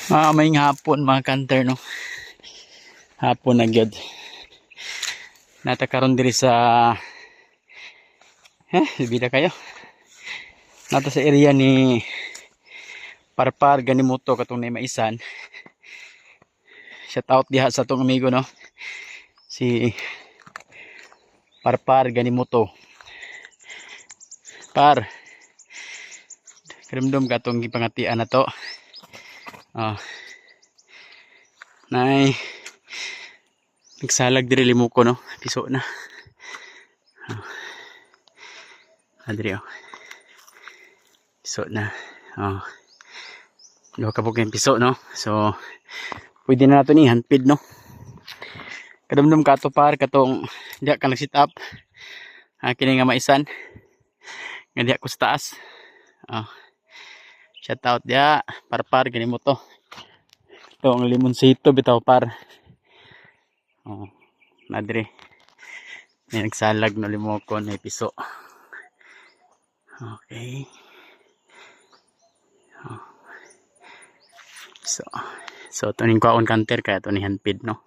May hapon mga kanter no. Hapon na gyud. Natakaron diri sa bida kayo. Nata sa area ni Parpar Ganimoto katong na maisan. Shout out diha sa tong amigo no. Si Parpar Ganimoto. Par. Karamdom ka tong gipangatian na to. Nay nagsalag diri limuko no, piso na. Adri piso na. Duha ka bukeng piso no. So pwede na nato ni handpid no. Kadamdam ka to par katong diha ka nag sit up. Kini nga maisan. Nga diha ko sa taas. Shout out diha Parpar Ganimoto. Ito ang limonsito bitaw par. Madre. May nagsalag no limoko na piso. Okay. So ito ning kwaon kanter kaya ito ni handpid no.